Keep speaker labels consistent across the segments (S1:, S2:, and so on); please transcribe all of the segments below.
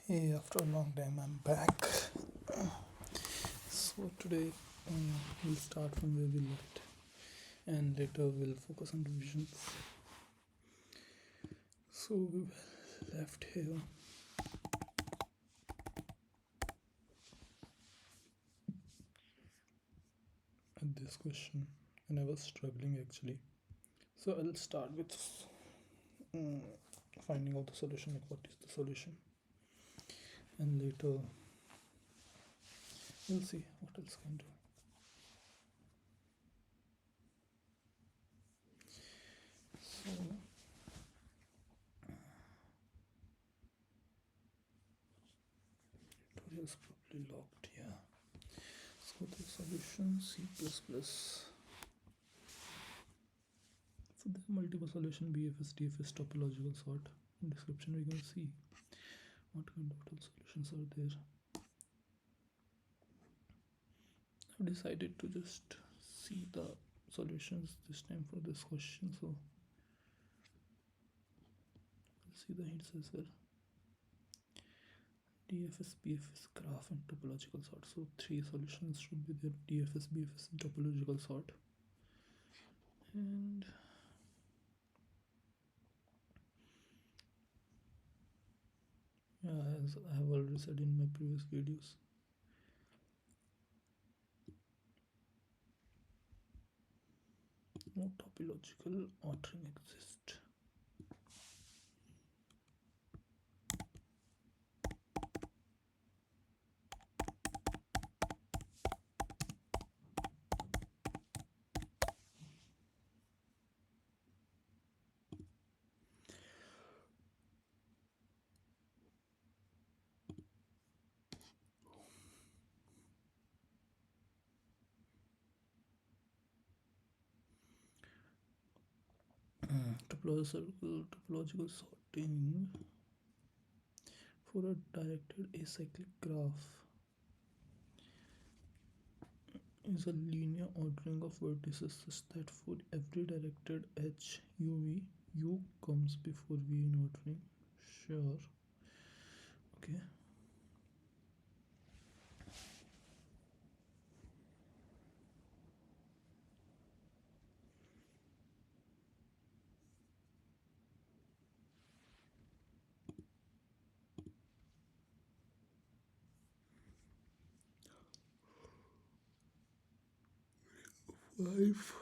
S1: Hey, after a long time, I'm back. So today we'll start from where we left, and later we'll focus on revisions. So we left here at this question, and I was struggling actually. So I'll start with um, finding out the solution, like what is the solution, and later we'll see what else can do. So tutorial's probably locked. Yeah. So the solution C++. So there are multiple solution BFS, DFS, topological sort. In description we can see what kind of total solutions are there. I've decided to just see the solutions this time for this question, so we'll see the hints as well. DFS, BFS, graph and topological sort. So three solutions should be there: DFS, BFS and topological sort. And yeah, as I have already said in my previous videos, no topological ordering exists. Topological sorting for a directed acyclic graph is a linear ordering of vertices such that for every directed edge u comes before v in ordering. Sure. Okay. 5.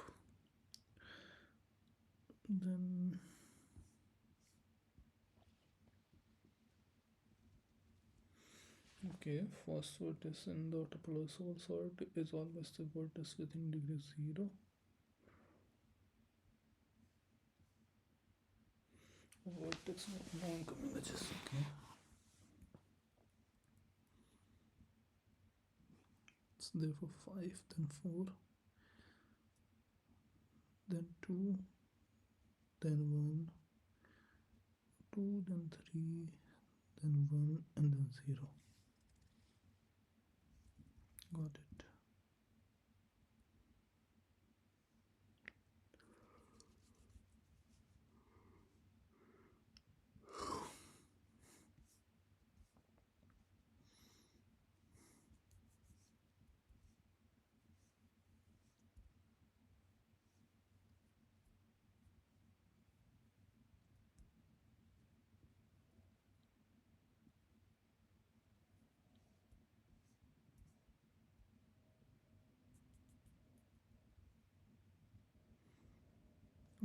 S1: Then okay, first vertex in the topological sort is always the vertex within degree 0. Vertex with non-coming edges. Okay. It's therefore 5, then 4, then 2, then 1, 2, then 3, then 1, and then 0. Got it.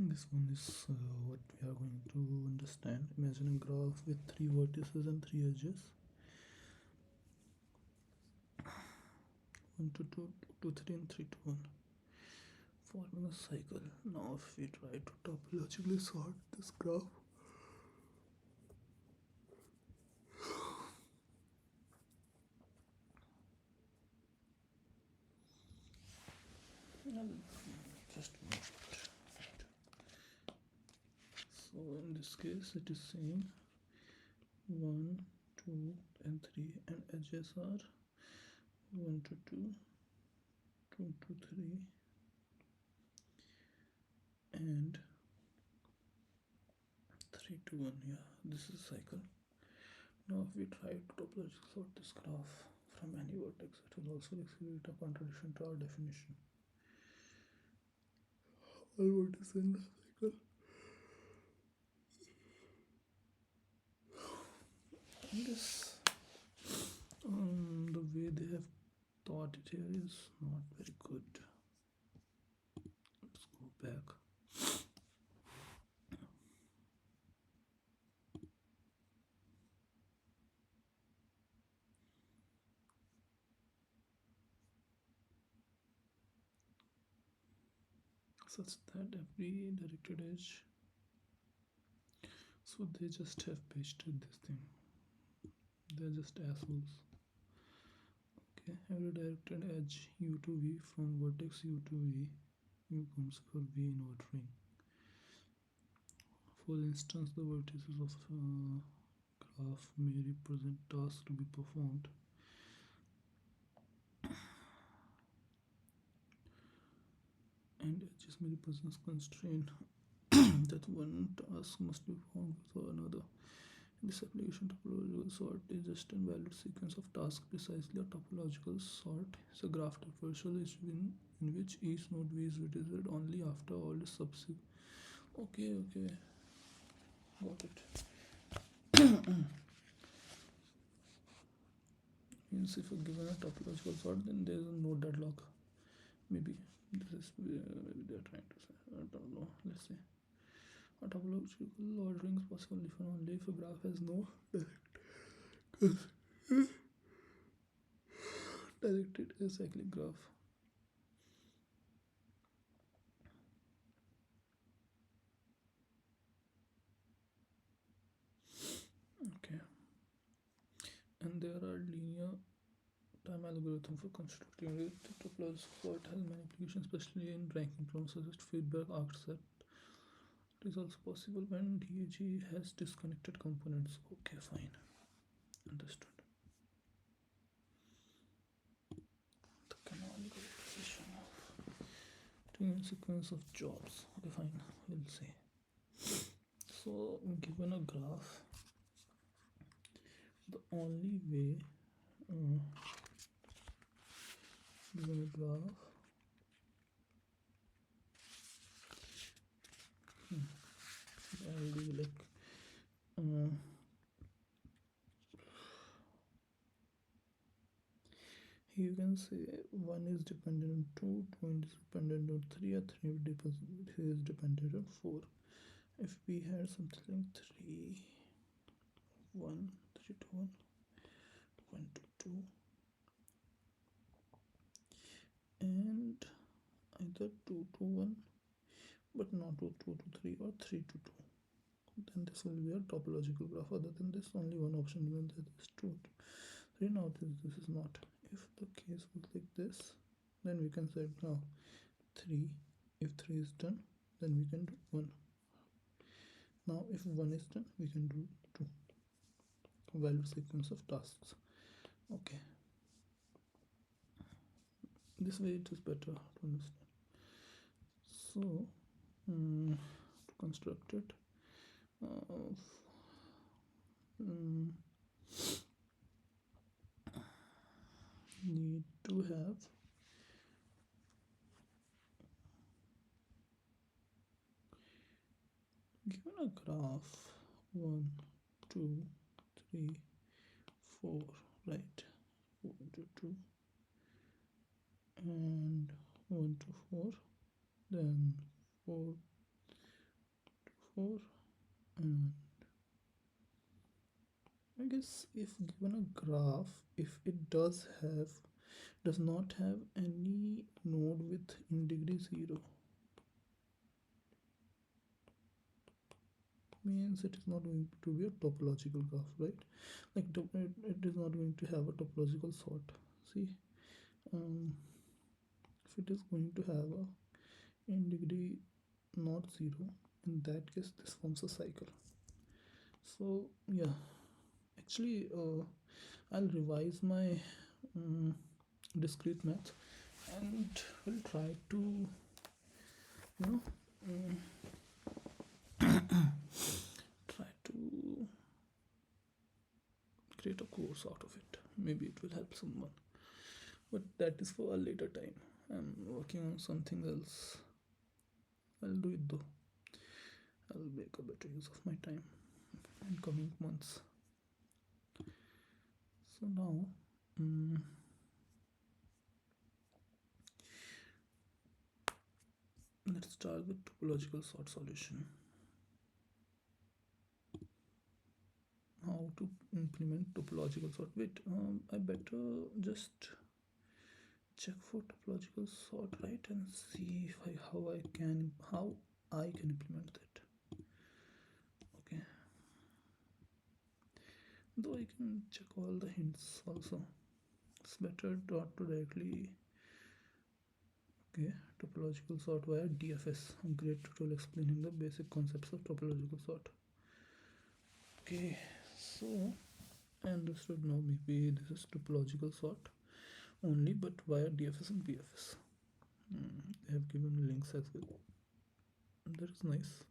S1: This one is what we are going to understand. Imagine a graph with 3 vertices and 3 edges. 1 to 2, 2 to 3, and 3 to 1. Forming a cycle. Now if we try to topologically sort this graph, just so in this case it is saying 1, 2 and 3, and edges are 1 to 2, 2 to 3 and 3 to 1. Yeah, this is cycle. Now if we try to topologically sort this graph from any vertex, it will also exhibit a contradiction to our definition. All vertices in the cycle. I guess the way they have thought it here is not very good. Let's go back. Such that every directed edge, so they just have pasted this thing, they're just assholes. Okay, every directed edge u to v from vertex u to v, u comes for v inward ring. For instance, the vertices of graph may represent tasks to be performed and edges may represent constraint that one task must be performed for another. In this application, topological sort is just a valid sequence of tasks. Precisely, a topological sort is a graph traversal in which each node v is visited only after all is subsequent. Okay, got it. Means if you given a topological sort, then there is a no deadlock. Maybe this is maybe they are trying to say. I don't know. Let's see. A topological ordering is possible if and only if a graph has no directed acyclic graph. Okay. And there are linear time algorithm for constructing it. The topological sort has many applications, especially in ranking problems such as feedback arc set. It is also possible when DAG has disconnected components. Okay, fine. Understood. The canonical position of sequence of jobs. Okay, fine. We'll see. So, given a graph, the only way given a graph, I'll do like you can say 1 is dependent on 2, 2 is dependent on 3, or 3 is dependent on 4. If we had something like 3, 1, 3 to 1, 1 to 2, and either 2 to 1, but not 2 to 3 or 3 to 2, then this will be a topological graph. Other than this, only one option given, that is 2 to 3. Now this is not. If the case was like this, then we can say now 3. If 3 is done, then we can do 1. Now if 1 is done, we can do 2. Valid sequence of tasks. Okay, this way it is better to understand. So to construct it, need to have given a graph 1, 2, 3, 4, right? 1 to 2 and 1 to 4, then 4 to 4, and I guess if given a graph, if it does not have any node with in degree 0, means it is not going to be a topological graph, right? Like it is not going to have a topological sort. See, if it is going to have a in degree not 0, in that case this forms a cycle. So yeah, actually I'll revise my discrete math and we'll try to try to create a course out of it. Maybe it will help someone, but that is for a later time. I'm working on something else. I'll do it though. I'll make a better use of my time in coming months. So now, let's start with topological sort solution. How to implement topological sort? Wait, I better just check for topological sort, right, and see if how I can implement that. Okay, though I can check all the hints also. It's better not to directly. Okay, topological sort via DFS. A great tutorial explaining the basic concepts of topological sort. Okay, so I understood now. Maybe this is topological sort only, but via DFS and BFS. They have given links as well. That is nice.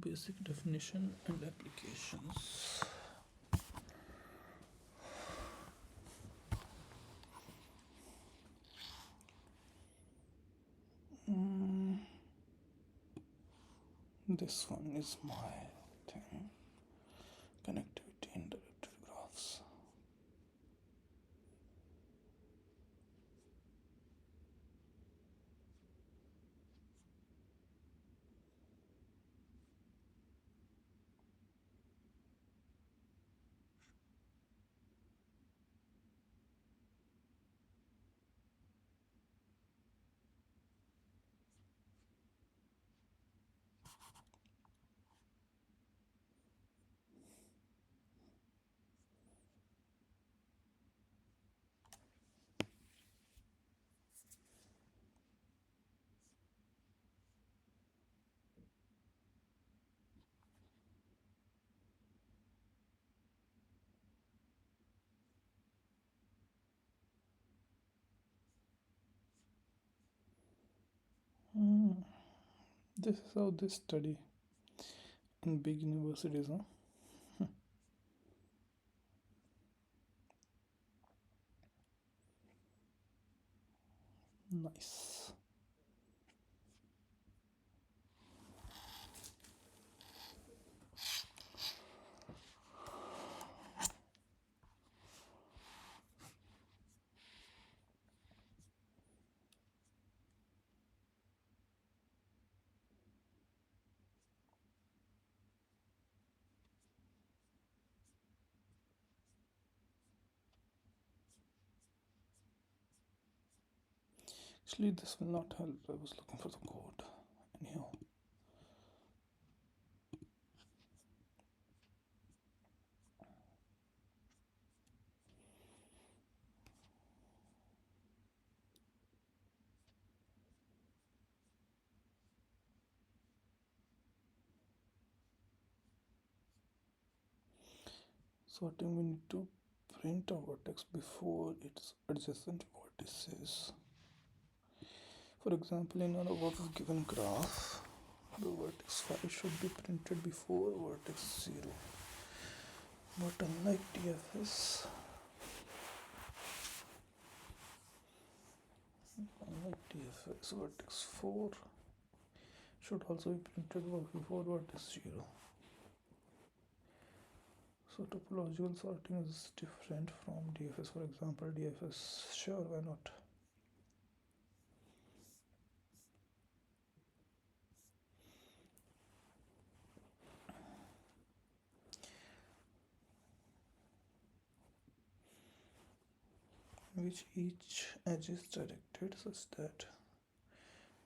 S1: Basic definition and applications. This one is my thing. Connectivity in directory graphs. This is how they study in big universities, huh? Nice. Actually, this will not help. I was looking for the code. Anyhow. Sorting, we need to print a vertex before its adjacent vertices. For example, in our given graph, the vertex 5 should be printed before vertex 0. But unlike DFS, vertex 4 should also be printed before vertex 0. So topological sorting is different from DFS. For example, DFS, sure, why not? Which each edge is directed such that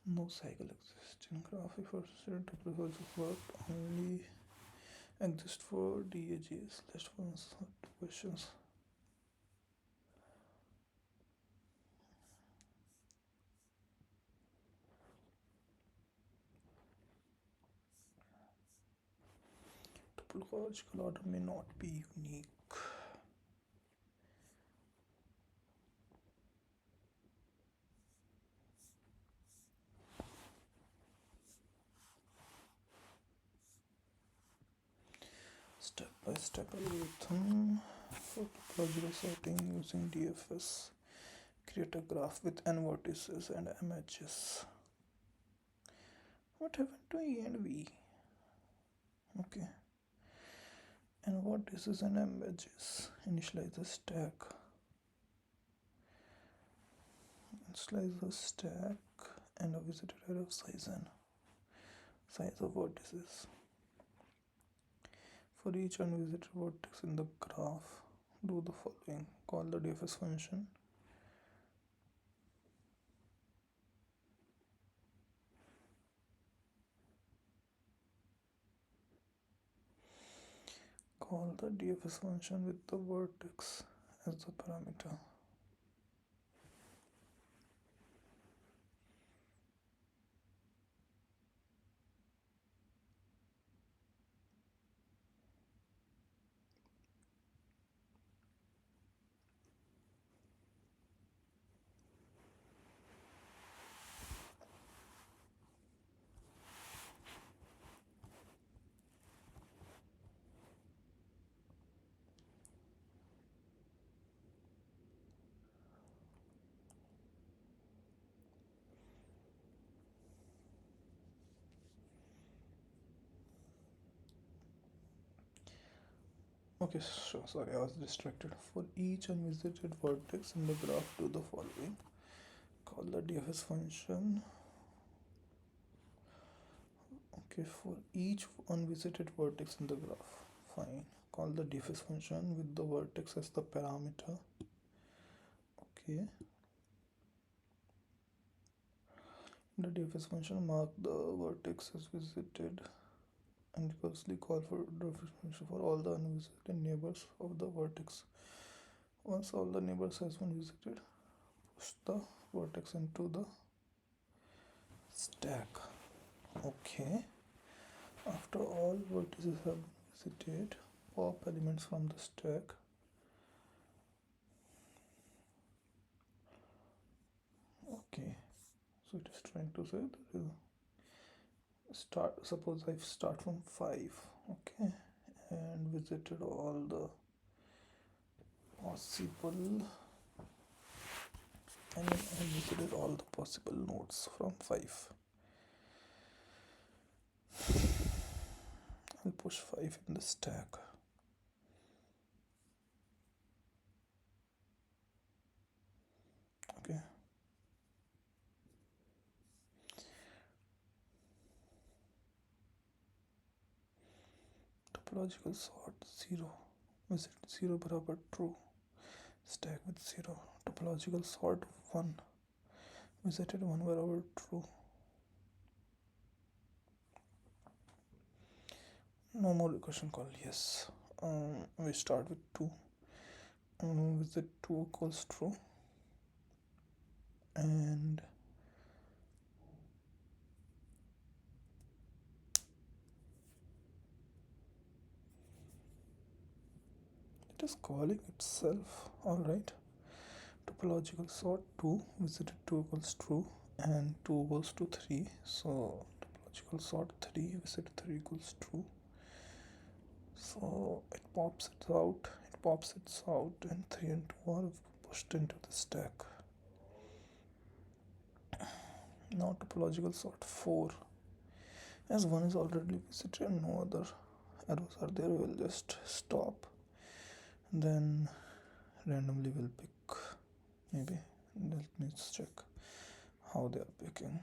S1: no cycle exists. In graph, if our topological work only exist for DAGs. Let's answer questions. Topological order may not be unique. Step-by-step algorithm for topological sorting using DFS. Create a graph with n vertices and m edges. What happened to E and V? Okay. And what is an m edges? Initialize the stack. Initialize the stack and a visited array of size n. Size of vertices. For each unvisited vertex in the graph, do the following. Call the DFS function. Call the DFS function with the vertex as the parameter. Okay, sure, sorry, I was distracted. For each unvisited vertex in the graph, do the following. Call the DFS function. Okay, for each unvisited vertex in the graph, fine. Call the DFS function with the vertex as the parameter. Okay. The DFS function mark the vertex as visited and recursively call for DFS function for all the unvisited neighbors of the vertex. Once all the neighbors has been visited, push the vertex into the stack. Okay. After all vertices have been visited, pop elements from the stack. Okay. So it is trying to say that suppose I start from 5, okay, and visited all the possible and visited all the possible nodes from 5. I'll push 5 in the stack. Okay. Topological sort 0. Visit 0 barabar true. Stack with 0. Topological sort 1. Visited 1 barabar true. No more recursion call, yes. We start with 2. Visit 2 equals true. And it is calling itself. Alright. Topological sort 2, visited 2 equals true, and 2 goes to 3. So topological sort 3, visit 3 equals true. So it pops it out, and 3 and 2 are pushed into the stack. Now topological sort 4. As 1 is already visited and no other arrows are there, we will just stop. Then randomly we'll pick, maybe. Let me check how they are picking.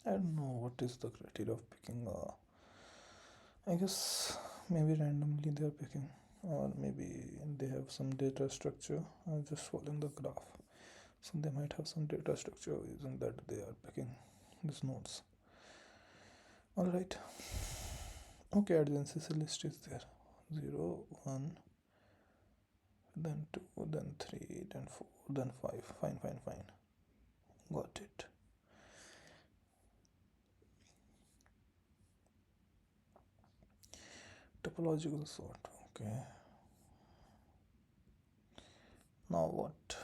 S1: I don't know what is the criteria of picking. I guess maybe randomly they are picking, or maybe they have some data structure. I'm just following the graph, so they might have some data structure using that they are picking these nodes. All right. Okay, adjacency list is there. 0, 1, then 2, then 3, then 4, then 5. Fine, fine, fine. Got it. Topological sort. Okay. Now what?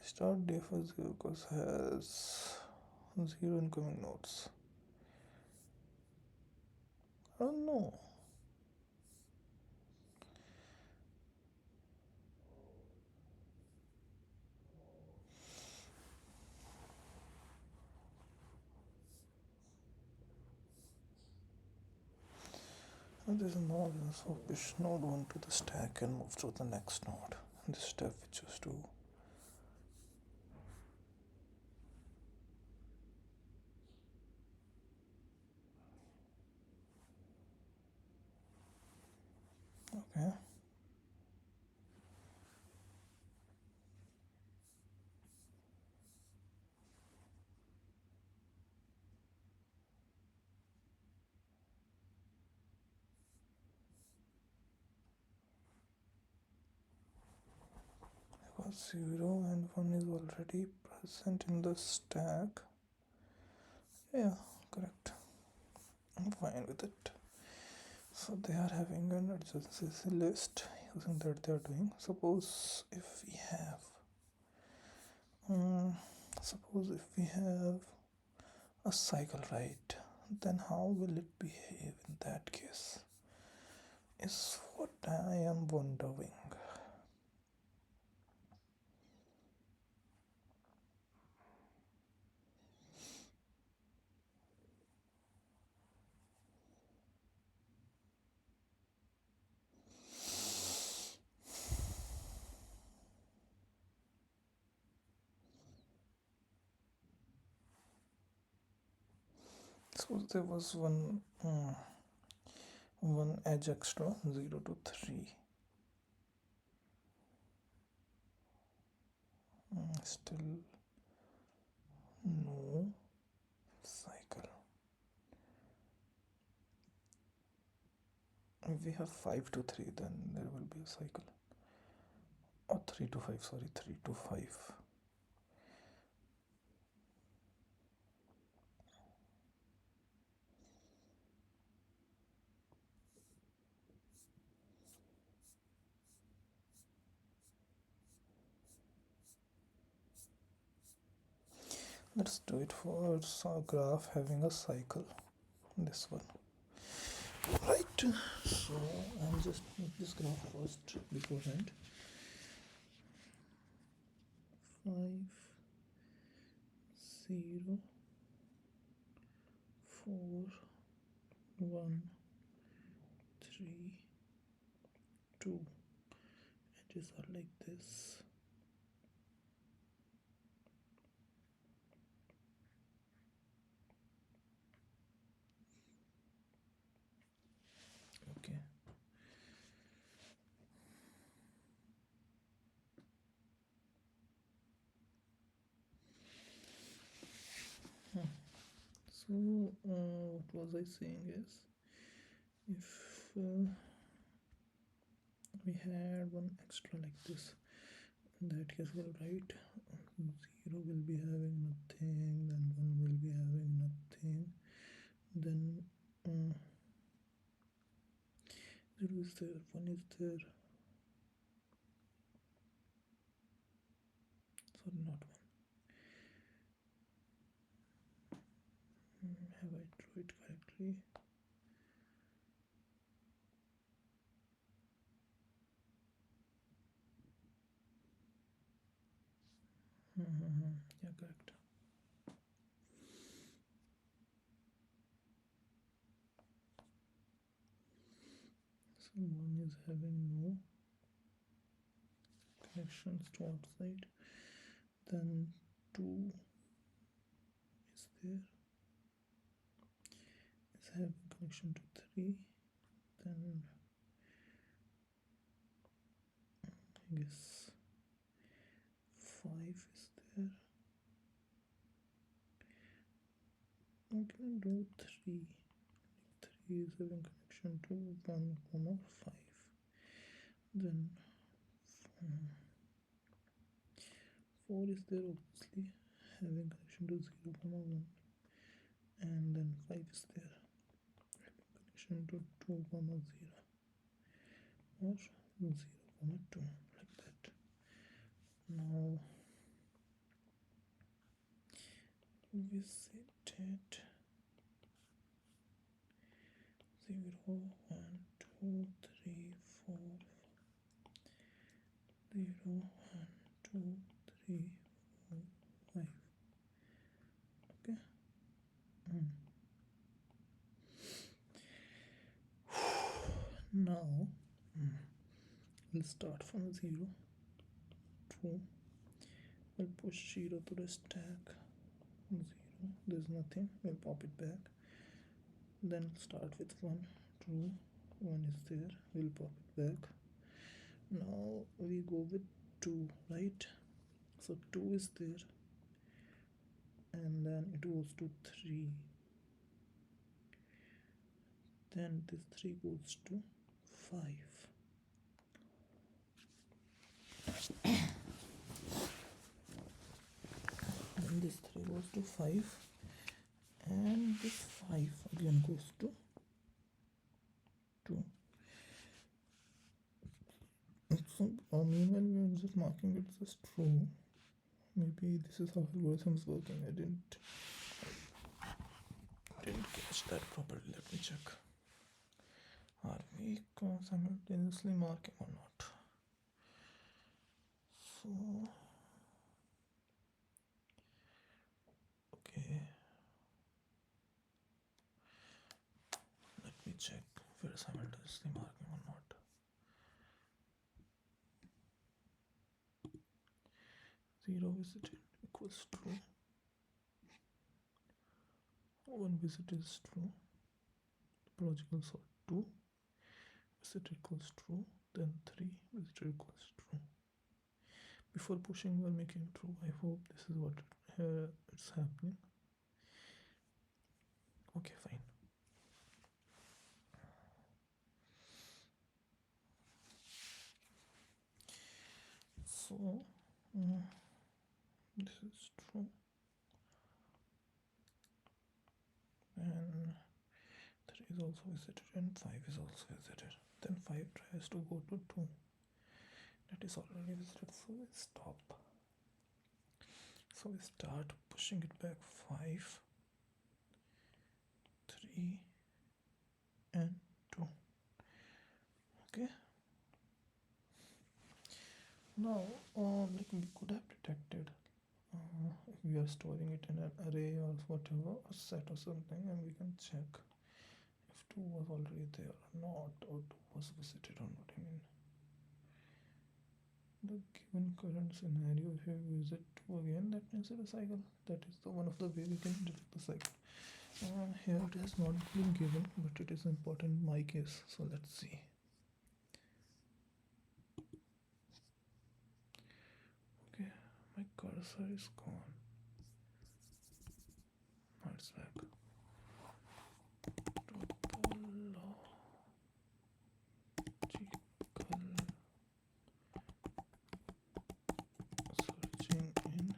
S1: Start default 0 because has 0 incoming nodes. I don't know. There is no evidence of push node 1 to the stack and move to the next node. This step we choose to. Okay. Because 0 and 1 is already present in the stack. Yeah, correct. I'm fine with it. So they are having an adjacency list using that they are doing. Suppose if we have a cycle, right, then how will it behave in that case is what I am wondering. Suppose there was one edge extra, 0 to 3. Still no cycle. If we have 5 to 3, then there will be a cycle. Or 3 to 5, sorry, 3 to 5. Let's do it for a graph having a cycle. This one. Right. So I'll just make this graph first beforehand. 5, 0, 4, 1, 3, 2. Edges are like this. Okay. So what was I saying is, if we had one extra like this, in that case we'll write 0 will be having nothing, then 1 will be having nothing, then 0 is there, 1 is there, sorry, not 1. Have I drew it correctly? Yeah, correct. So 1 is having no connections to outside, then 2 there, is having connection to 3, then I guess 5 is there. I'm gonna do 3. 3 is having connection to 1, 5. Then 4 is there, obviously having connection to 0, 1, and then 5 is there having connection to 2, 0, or 0, 2, like that. Now visit it 0, 1, 2, 3, 4, 0, 1, 2, 3, 4, 5. Okay. Now we'll start from 0, 2. We'll push 0 to the stack. 0, there's nothing. We'll pop it back. Then start with 1, 2. 1 is there. We'll pop it back. Now we go with 2, right? So 2 is there, and then it goes to 3. Then this 3 goes to 5. Then this 3 goes to 5, and this 5 again goes to 2. So meanwhile we are just marking it as true. Maybe this is how algorithm is working. I didn't catch that properly. Let me check. Are we simultaneously marking or not? So okay, let me check if we're simultaneously marking or not. 0 visited equals true. 1 visit is true. Logical sort 2 visit equals true. Then 3 visit equals true. Before pushing, we're making true. I hope this is what it's happening. Okay, fine. So this is true, and 3 is also visited, and 5 is also visited. Then 5 tries to go to 2. That is already visited, so we stop. So we start pushing it back 5, 3, and 2. Okay. Now, like we could have detected if we are storing it in an array or whatever, a set or something, and we can check if 2 was already there or not, or 2 was visited or not. I mean, the given current scenario, if you visit 2 again, that means it's a cycle. That is the one of the way we can detect the cycle. Here it has not been given, but it is important in my case, so let's see. Okay, my cursor is gone. Now it's back. Searching in.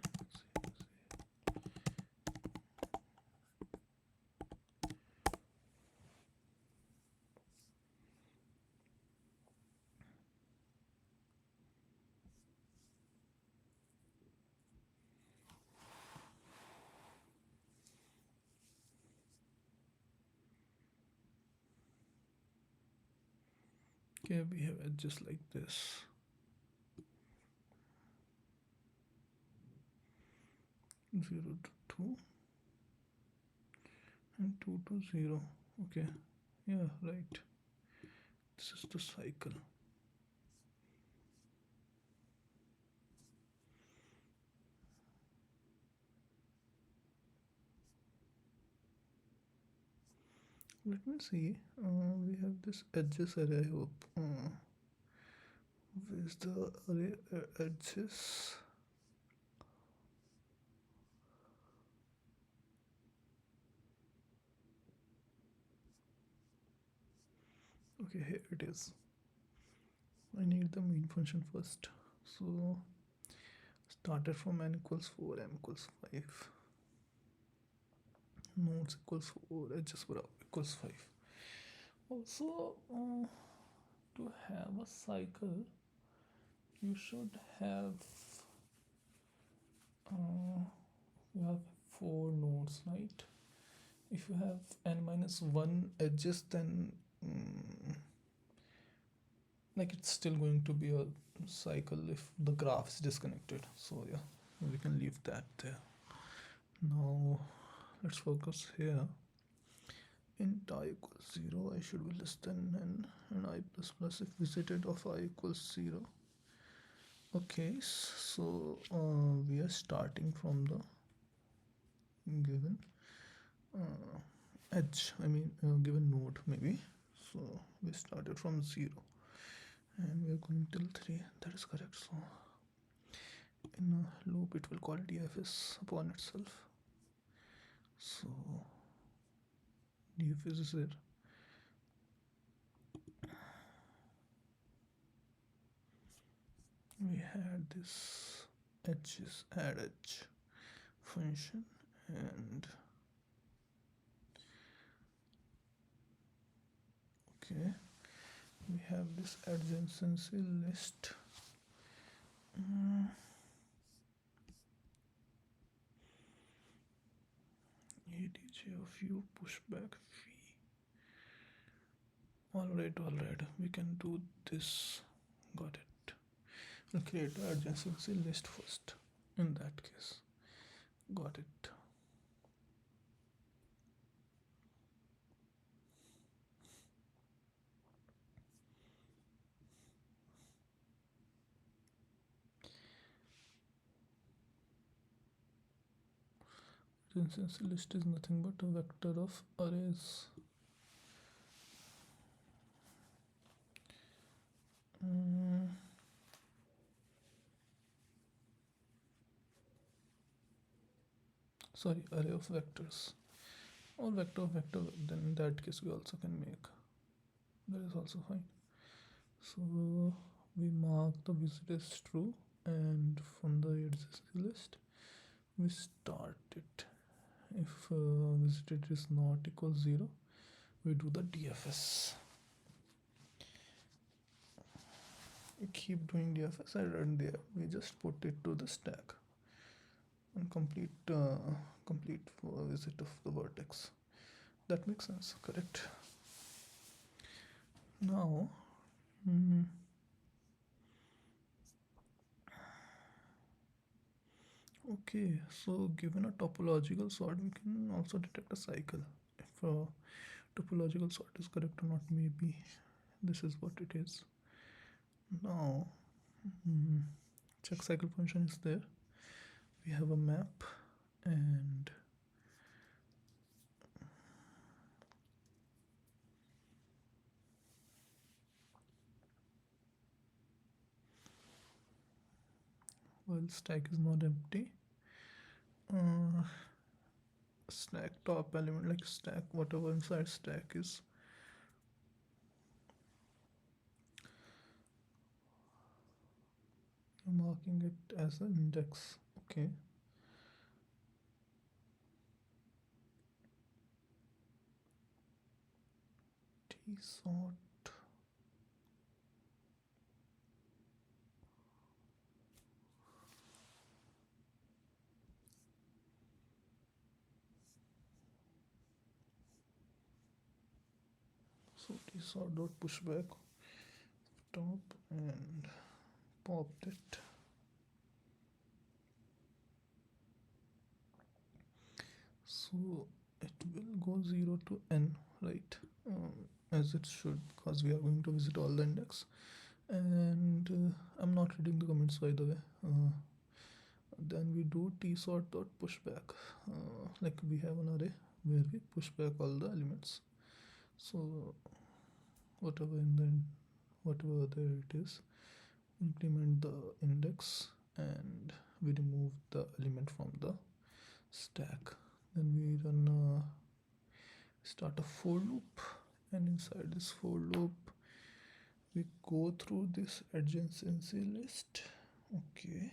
S1: Okay, we have it just like this. Zero to 2 and 2 to 0. Okay, yeah, right. This is the cycle. Let me see. We have this edges array, I hope. Where's the array edges? Okay, here it is. I need the main function first. So started from n equals 4, m equals 5, nodes equals 4, edges equals 5. Also, to have a cycle, you should have uh, you have 4 nodes, right? If you have n minus 1 edges, then like it's still going to be a cycle if the graph is disconnected. So yeah, we can leave that there. Now let's focus here. Int I equals 0, I should be less than n, and I plus plus if visited of I equals 0. Okay, so we are starting from the given edge, given node maybe. So we started from 0 and we are going till 3. That is correct. So in a loop it will call dfs upon itself. So dfs is there. We had this edges add edge function, and okay, we have this adjacency list. ADJ of u pushback v. Alright, we can do this. Got it. We'll create the adjacency list first in that case. Got it. Adjacency list is nothing but a vector of arrays. Sorry, array of vectors, or vector of vector. Then in that case we also can make. That is also fine. So we mark the visit as true, and from the adjacency list we start it. If visited is not equal 0, we do the dfs. We keep doing dfs, and there we just put it to the stack and complete visit of the vertex. That makes sense, correct? Now okay, so given a topological sort, we can also detect a cycle. If a topological sort is correct or not, maybe this is what it is. Now check cycle function is there. We have a map, and while stack is not empty, stack top element, like stack whatever inside stack is marking it as an index. Okay, t sort. So t sort dot pushback top and popped it. So it will go 0 to n, right? As it should, because we are going to visit all the index. And I'm not reading the comments, by the way. Then we do t sort dot pushback. Like we have an array where we push back all the elements. So whatever in the whatever there it is, increment the index and we remove the element from the stack. Then we run start a for loop, and inside this for loop we go through this adjacency list. Okay.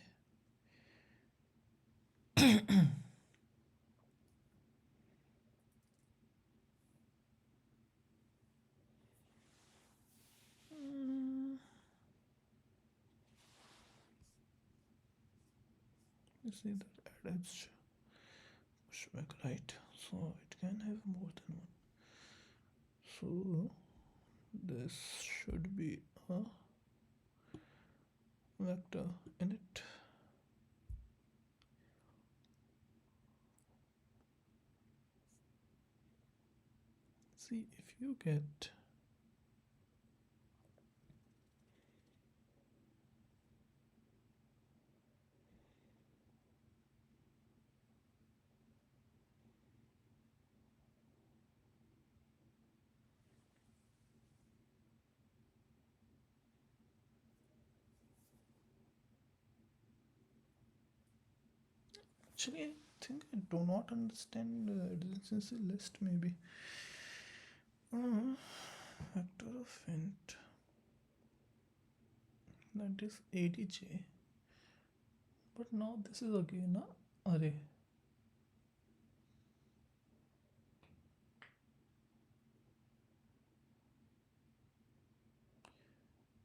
S1: Mm, you see that add edge pushback, right? So it can have more than one. So this should be a vector in it. See if you get actually I think I do not understand the adjacency list maybe. Vector of int that is ADJ, but now this is again a array.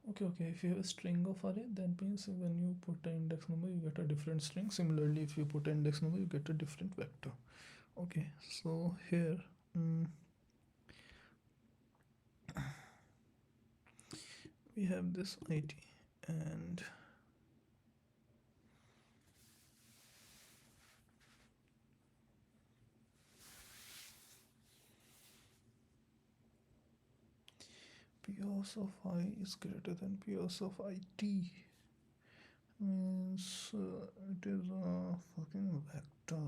S1: Okay, if you have a string of array, that means when you put an index number you get a different string. Similarly, if you put an index number you get a different vector. Okay, so here we have this ID and Pos of I is greater than Pos of IT, means it is a fucking vector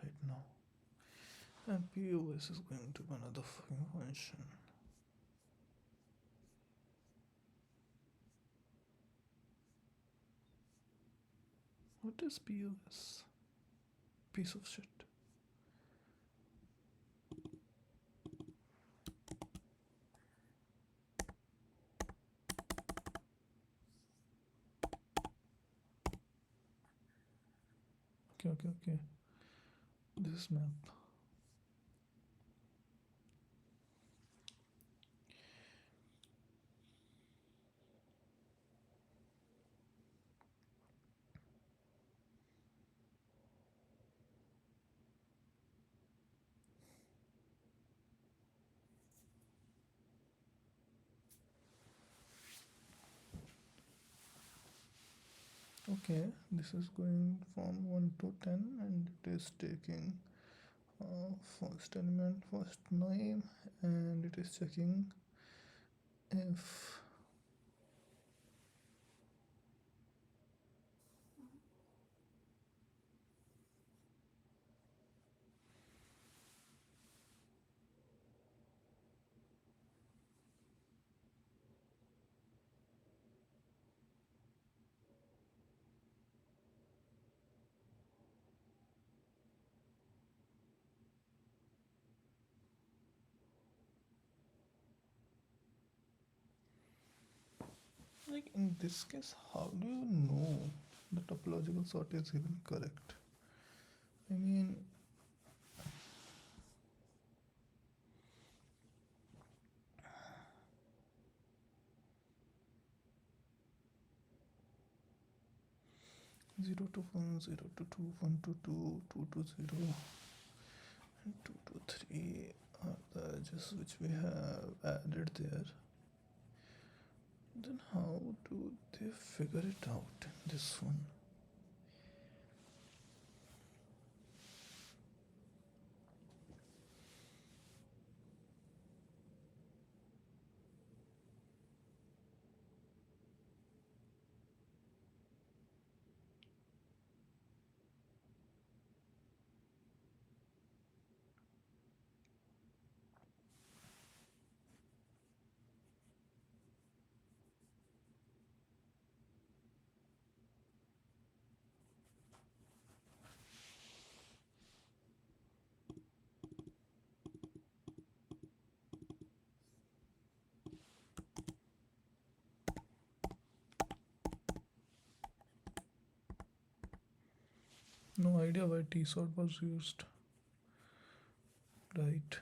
S1: right now, and POS is going to be another fucking function. What is POS? Piece of shit. Okay. This map. Okay, this is going from 1 to 10 and it is taking first element, first name, and it is checking if like in this case how do you know the topological sort is even correct? I mean, 0 to 1, 0 to 2, 1 to 2, 2 to 0, and 2 to 3 are the edges which we have added there. Then how do they figure it out in this one? No idea why T sort was used. Right.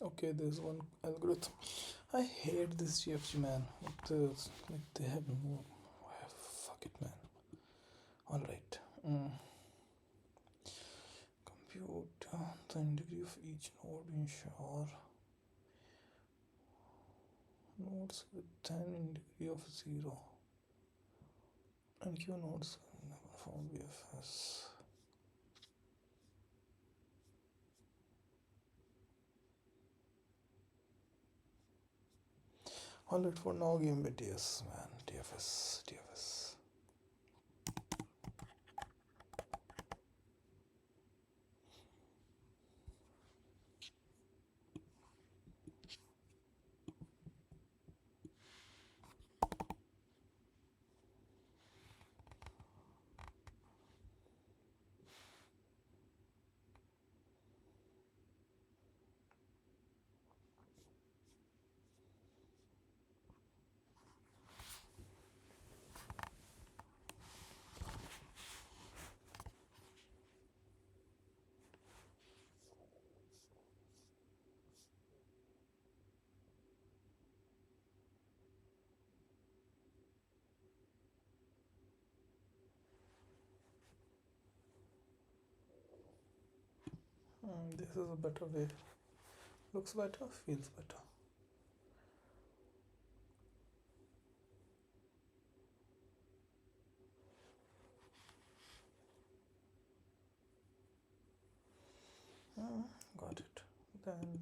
S1: Okay, there's one algorithm. I hate this GFG, man. Like they have no. Fuck it, man. All right. Compute the integrity of each node. Ensure nodes with an integrity of 0 and Q nodes from BFS. Alright, for now, give me DS, man. DFS, DFS. This is a better way. Looks better, feels better. Got it. Then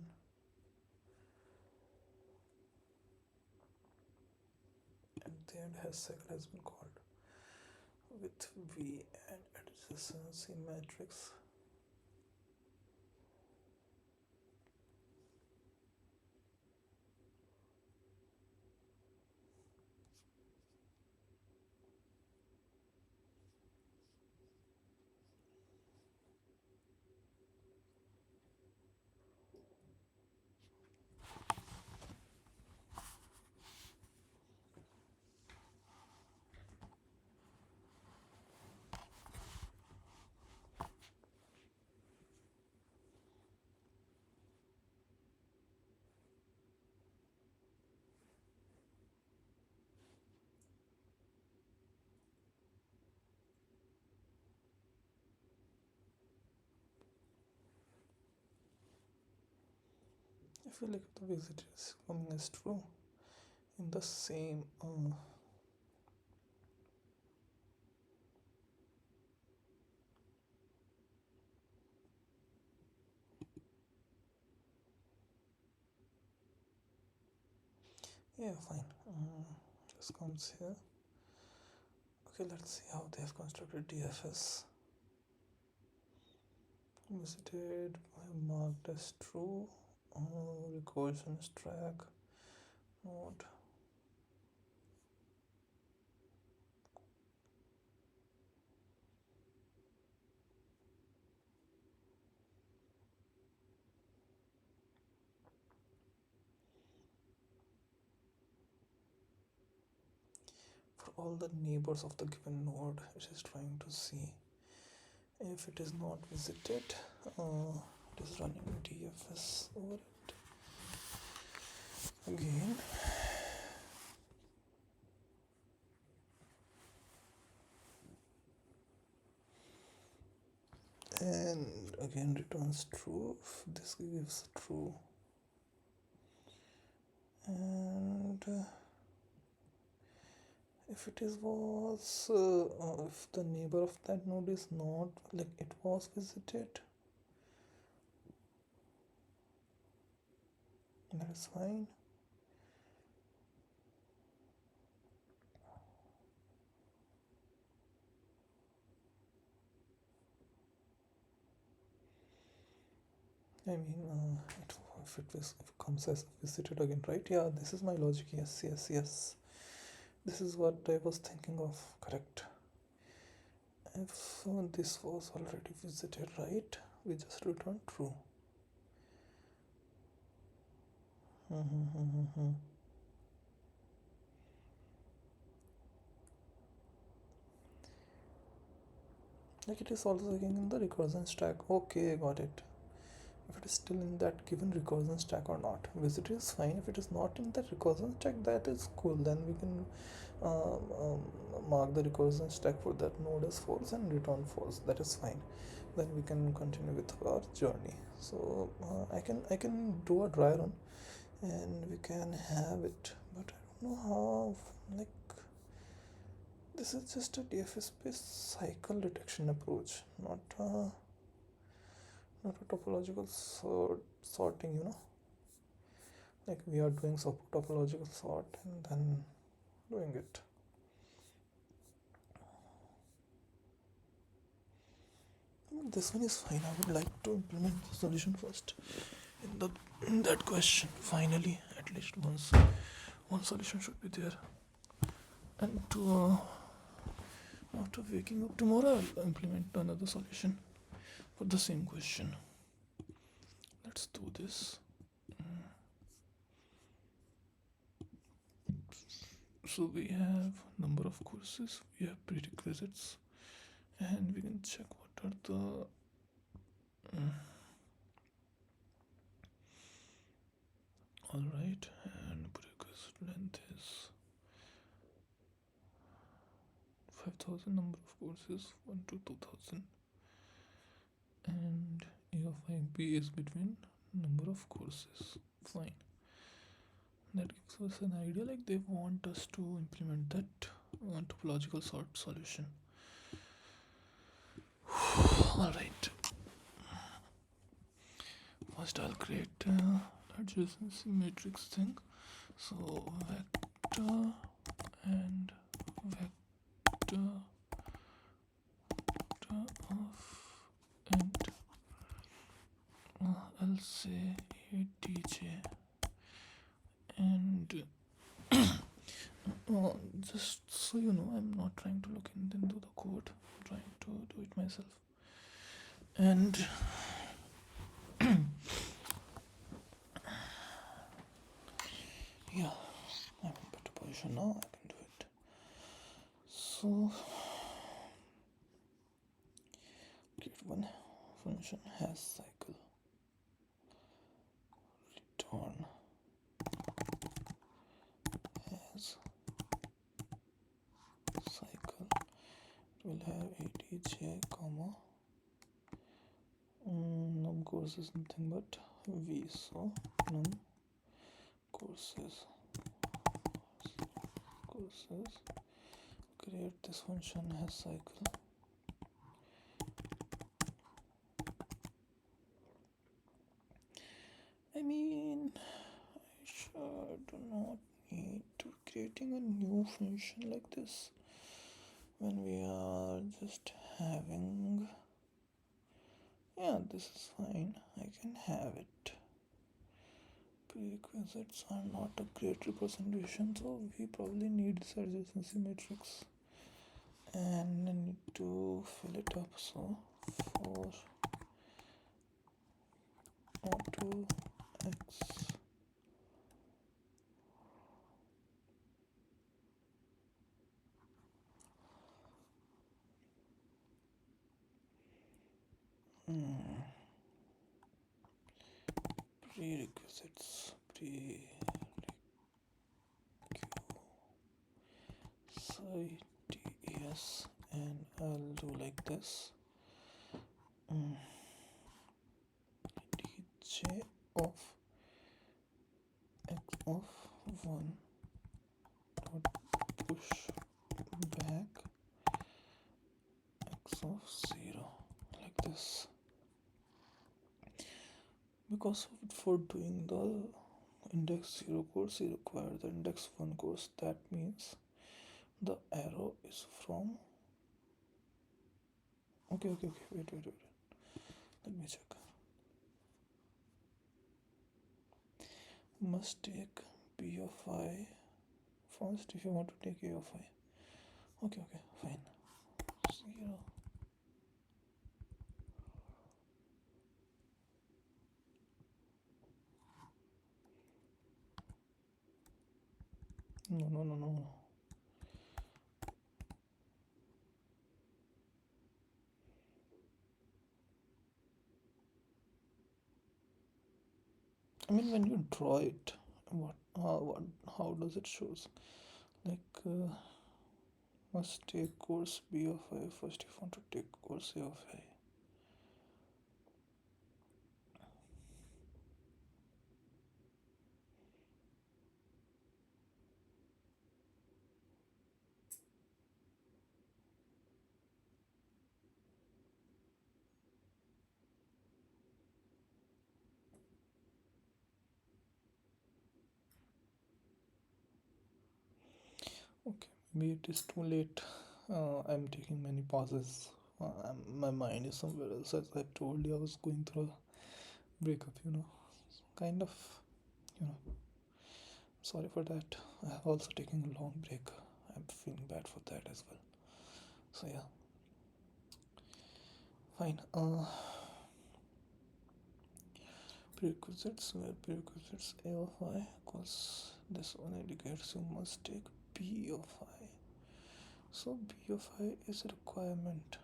S1: at the end, has cycle has been called with V and adjacency matrix. I feel like if the visit is coming as true in the same yeah, fine. This comes here. Okay, let's see how they have constructed DFS. Visited, marked as true. Recursion is track. Node. For all the neighbors of the given node, it is trying to see if it is not visited. It is running DFS over it again. And again returns true. This gives true, and if it is was if the neighbor of that node is not like it was visited, that is fine. I mean, if it comes as visited again, right? Yeah, this is my logic. Yes, yes, yes. This is what I was thinking of. Correct. If this was already visited, right? We just return true. Like it is also again in the recursion stack. Okay, got it. If it is still in that given recursion stack or not. Visit is fine. If it is not in that recursion stack, that is cool. Then we can um, um, mark the recursion stack for that node as false and return false. That is fine. Then we can continue with our journey. So I can do a dry run and we can have it, but I don't know how. Like this is just a DFS based cycle detection approach, not a topological sorting, like we are doing topological sort and then doing it. This one is fine. I would like to implement the solution first in that question. Finally, at least one solution should be there. And after waking up tomorrow, I'll implement another solution for the same question. Let's do this. So we have number of courses, we have prerequisites, and we can check what are the all right, and prerequisite length is 5,000. Number of courses 1 to 2,000, and A of IB is between number of courses. Fine. That gives us an idea. Like they want us to implement that topological sort solution. All right. First, I'll create adjacency matrix thing. So vector and vector of int I'll say ATJ, and just so you know, I'm not trying to look into the code, I'm trying to do it myself. And yeah, I'm in better position now, I can do it. So create one function has cycle, return has cycle. It will have ATJ comma num course is nothing but v, so num courses create this function has cycle. I mean, I sure do not need to creating a new function like this when we are just having. Yeah, this is fine, I can have it. Prerequisites are not a great representation, so we probably need this adjacency matrix and I need to fill it up. So for auto x prerequisites yes, and I'll do like this. DJ of x of 1 dot push back x of 0, like this. Because for doing the index 0 course you require the index 1 course. That means the arrow is from, okay, wait, let me check. Must take b of I first if you want to take a of I. Okay, fine. 0. No. I mean, when you draw it, how does it shows? Like, must take course B of I first if you want to take course A of I. Okay, maybe it is too late. I'm taking many pauses. My mind is somewhere else. As I told you, I was going through a breakup, kind of, you know. Sorry for that. I have also taken a long break. I'm feeling bad for that as well. So yeah, fine. Prerequisites, where prerequisites A of I, because this one indicates you must take B of I. So B of I is a requirement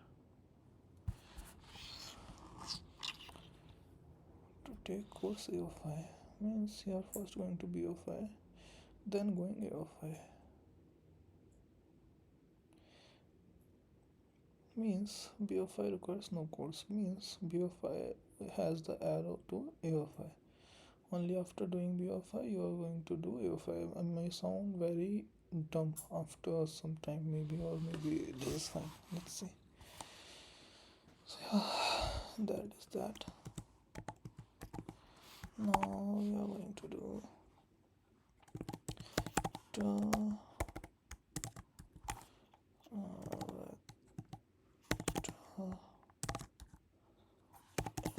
S1: to take course A of I. Means you are first going to B of I, then going A of I. Means B of I requires no course. Means B of I has the arrow to A of I. Only after doing B of I you are going to do A of I. I may sound very dumb after some time, maybe, or maybe it is fine. Let's see. So yeah, that is that. Now we are going to do the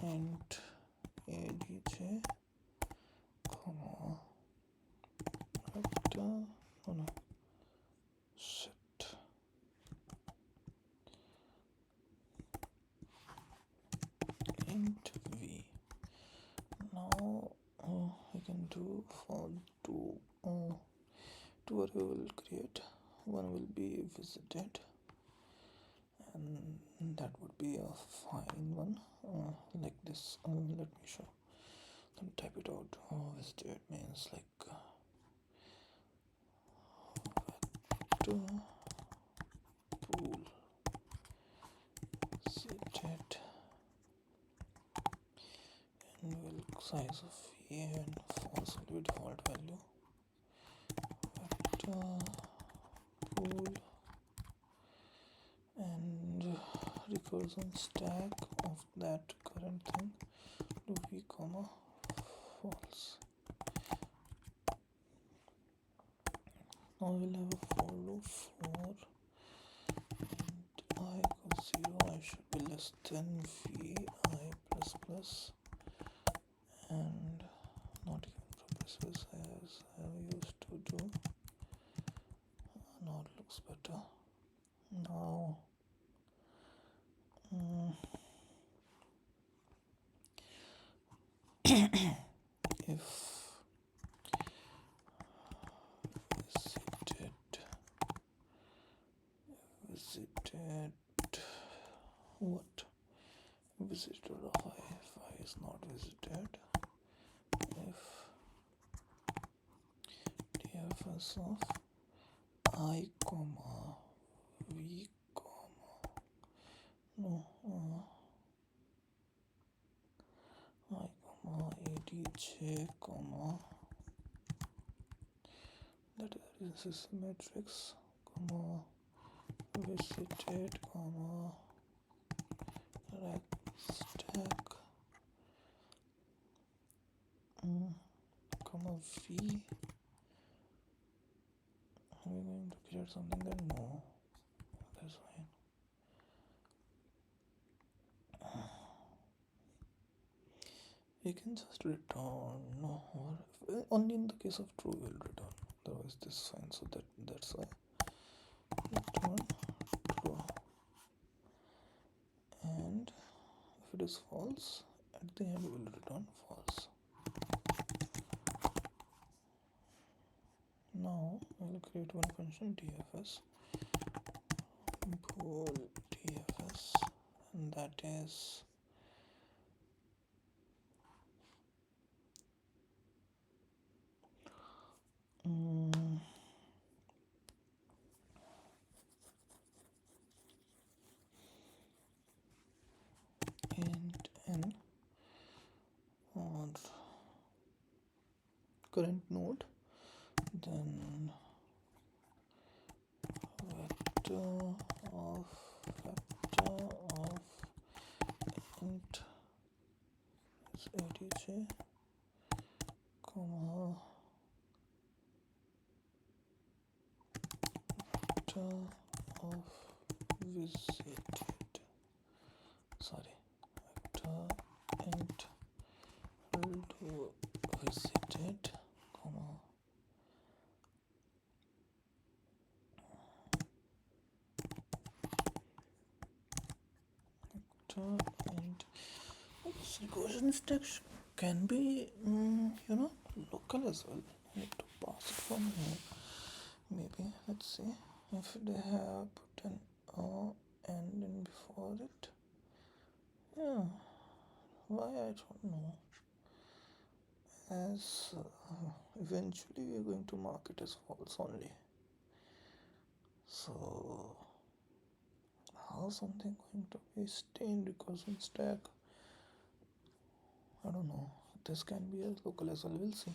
S1: int ADJ, comma, vector, set int v. Now we can do for two array will create. One will be visited, and that would be a fine one, like this. Let me show. Let me type it out. Visited means like vector pool seated, and will size of a and false will be default value. Vector pool and recursion stack of that current thing to v comma false. Now we'll have a for loop for I equals 0. I should be less than v I plus plus, and not even progressive as I used to do. Now it looks better. Now if visited what? Visited of I. If I is not visited, if dfs of I comma v comma no I comma adj comma that is matrix, comma visited, comma rec stack, comma v. Are we going to create something there? No, that's fine. We can just return, no, or only in the case of true will return, otherwise this is fine. So that's why return true, and if it is false, at the end we will return false. Now I will create one function dfs bool dfs, and that is int n or current node, then vector of int is IDK, comma vector of visited, sorry, vector int will do visited, comma vector int. This recursion stack can be local as well. I need to pass it from here. Maybe let's see if they have put an and in before it. Yeah, why I don't know. As eventually we're going to mark it as false only. So how something going to be stay in recursion stack? I don't know. This can be as local as well. We'll see.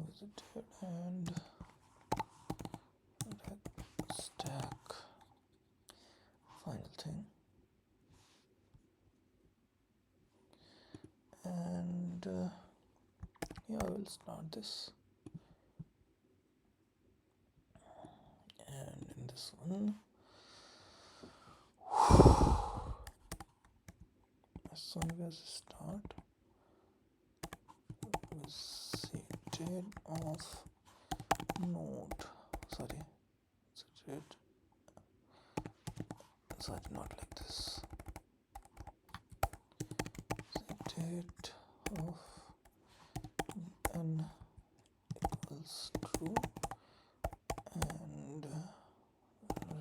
S1: Visited and stack. Final thing. And yeah, I will start this. And in this one, as soon as start, visited of node, sorry, not like this, visited of n equals true, and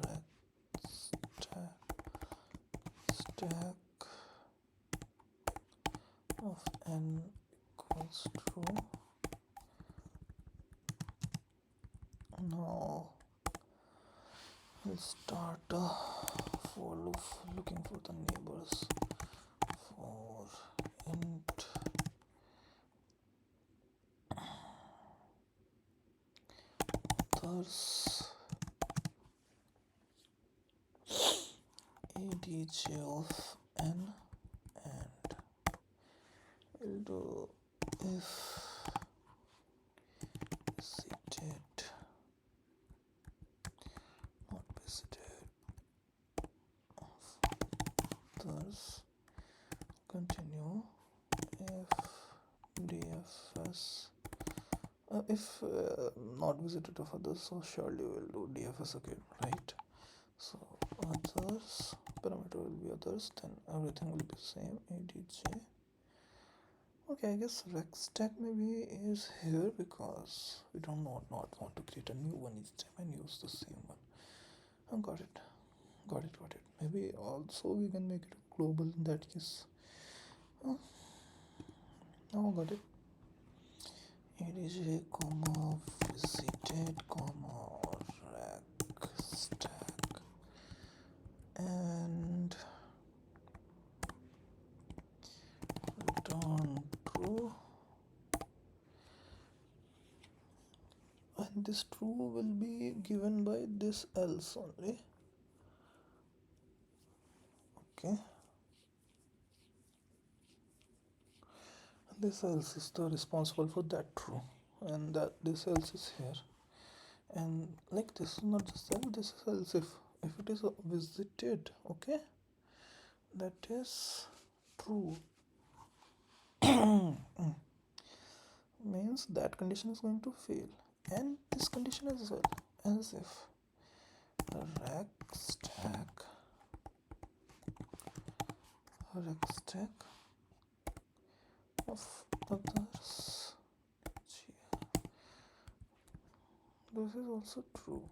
S1: rec stack of n equals true. Now we'll start for loop looking for the neighbors for int others ADJ of n, and we'll do if visited, not visited, of others, continue if dfs, if not visited of others, so surely we'll do dfs again, right? So others, parameter will be others, then everything will be same, adj. Okay, I guess rec stack maybe is here because we don't not want to create a new one each time and use the same one. Oh, got it. Maybe also we can make it global in that case. Oh, got it. adj, comma visited, comma rec stack, and return true, and this true will be given by this else only. Okay, this else is the responsible for that true, and that this else is here. And like this is not just else, this is else if it is visited. Okay, that is true. Means that condition is going to fail, and this condition as well, as if rack stack of others. This is also true.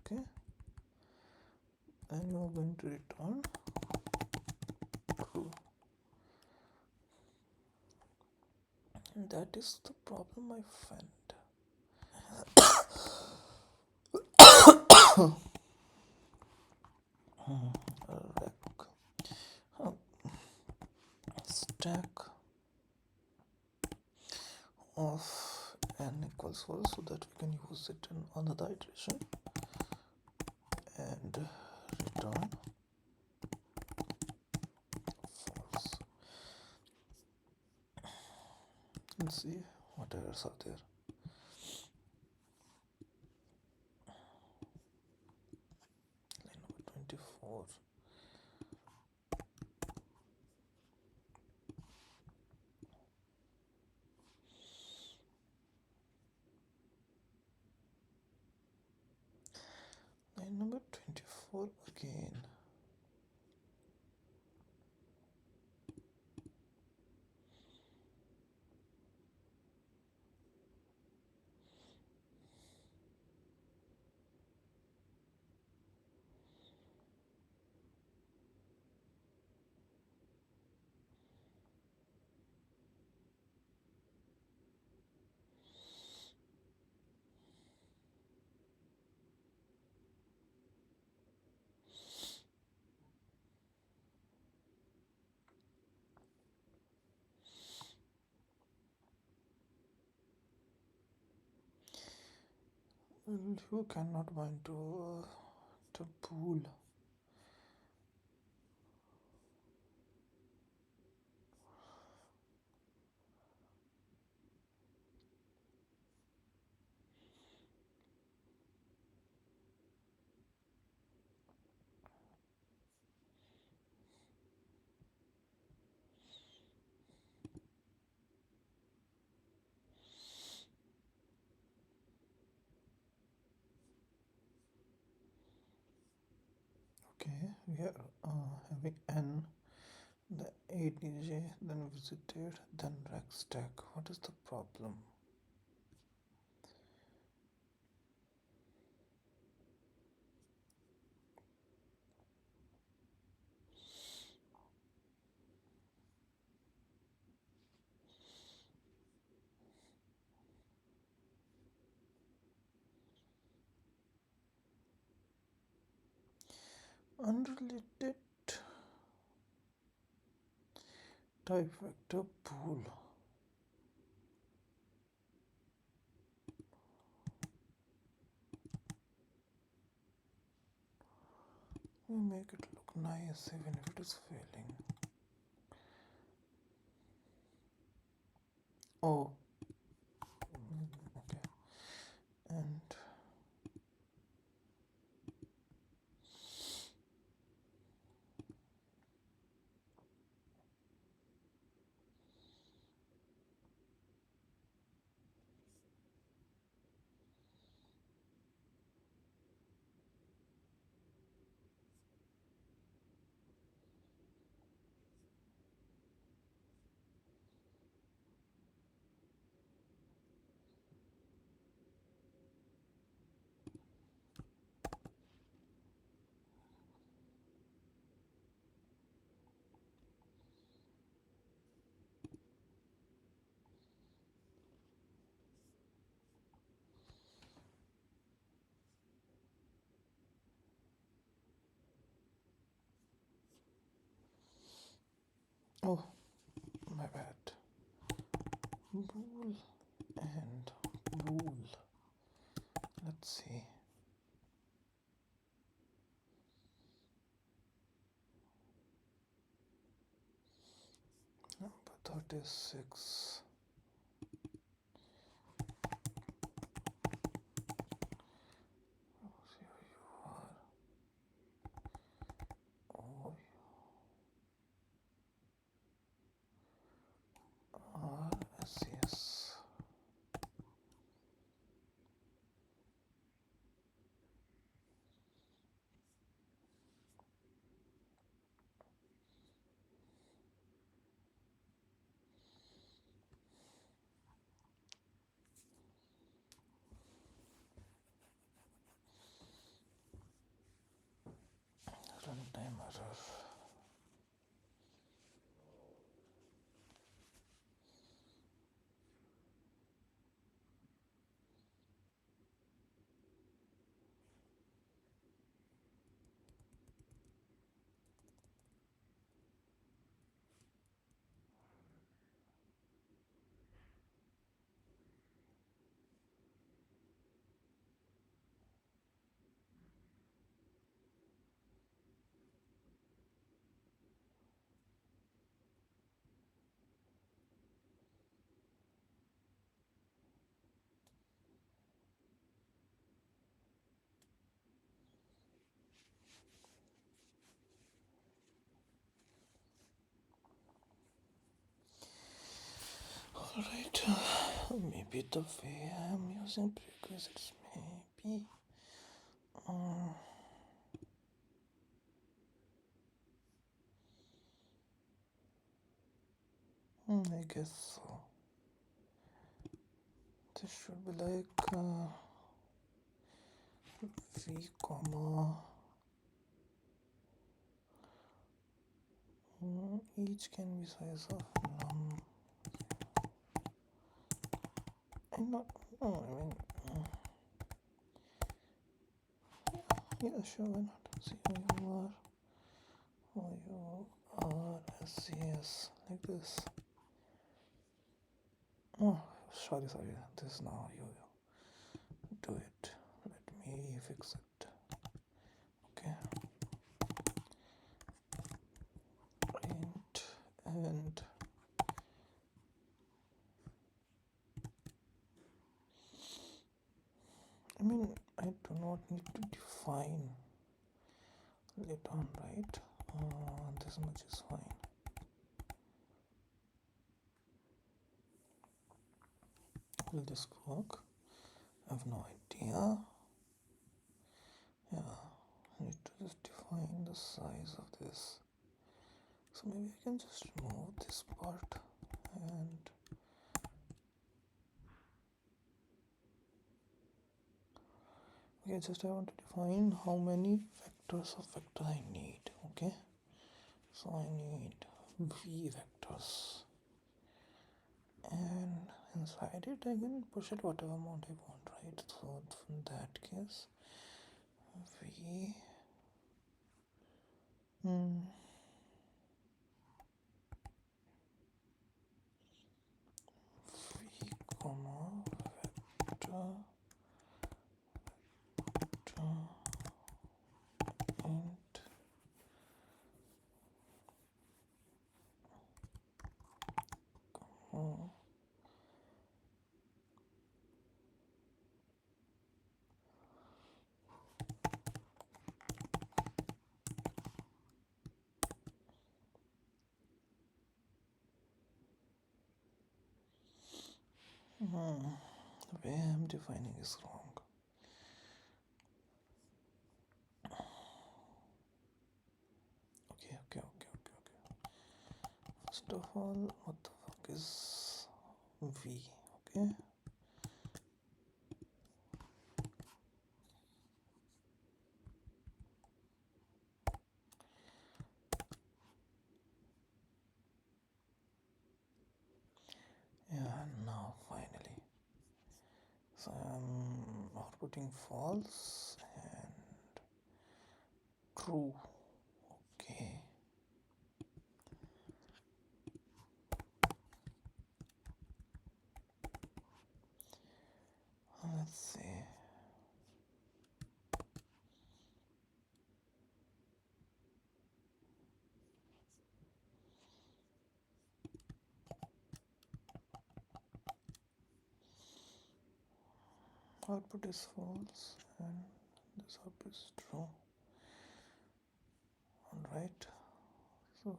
S1: Okay, and you are going to return true. And that is the problem I find. Rack stack of n equals 4 so that we can use it in another iteration and return false. Let's see what errors are there. Line number 24. Line number 24 again. You cannot bind to the pool. Okay, we are having n, the IDK, then visited, then rack stack. What is the problem? Unrelated type vector pool. We make it look nice even if it is failing. Oh, okay. And oh, my bad. Bool and bool. Let's see. Number 36. Here you are. Oh, RSS. Runtime error. Alright, maybe the way I'm using prerequisites, maybe. I guess so. This should be like v comma each can be size of num. Not, no, I mean, yeah, sure, why not? COUR like this. Oh, sorry, this is now you do it. Let me fix it. Okay. Int and I mean, I do not need to define later on, right? This much is fine. Will this work? I have no idea. Yeah, I need to just define the size of this. So maybe I can just remove this part and okay, just I want to define how many vectors of vector I need. Okay, so I need v vectors, and inside it I can push it whatever amount I want, right? So in that case, v v comma vector int the way I'm defining is wrong. Okay. First of all, what the fuck is v? Okay. Yeah, now finally. So I'm outputting false and true. Okay. Let's see. output is false and this output is true. All right, so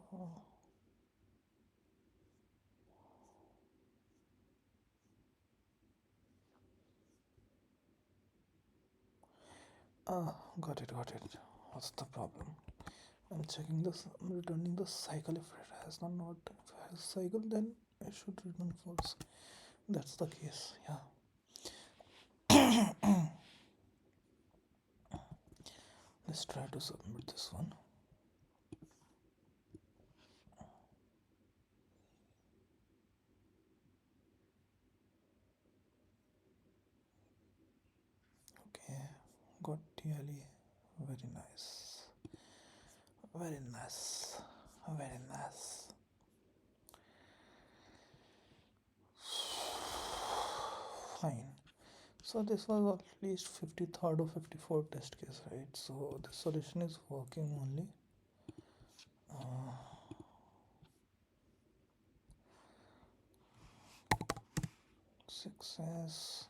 S1: got it. What's the problem? I'm checking this. I'm returning the cycle. If it has not if it has cycle, then it should return false. That's the case. Yeah. Let's try to submit this one. Okay, got TLE. Very nice. Very nice. Very nice. Fine. So this was at least 53rd or 54th test case, right? So the solution is working only. Success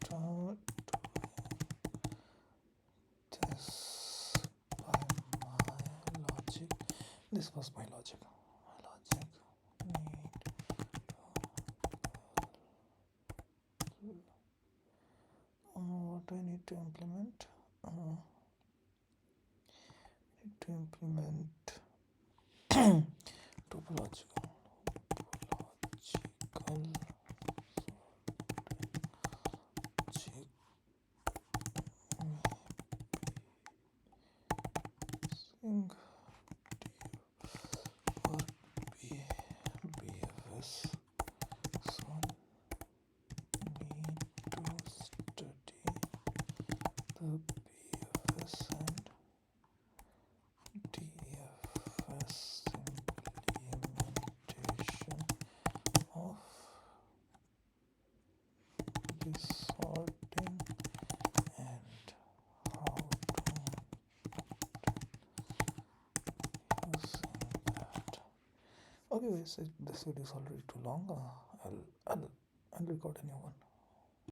S1: after this by my logic. This was my logic. My logic need what I need to implement. Need to implement topological sync for BFS. So need to study the BFS and DFS implementation of this sorting and how to using that. Okay guys, this video is already too long. I'll record a new one.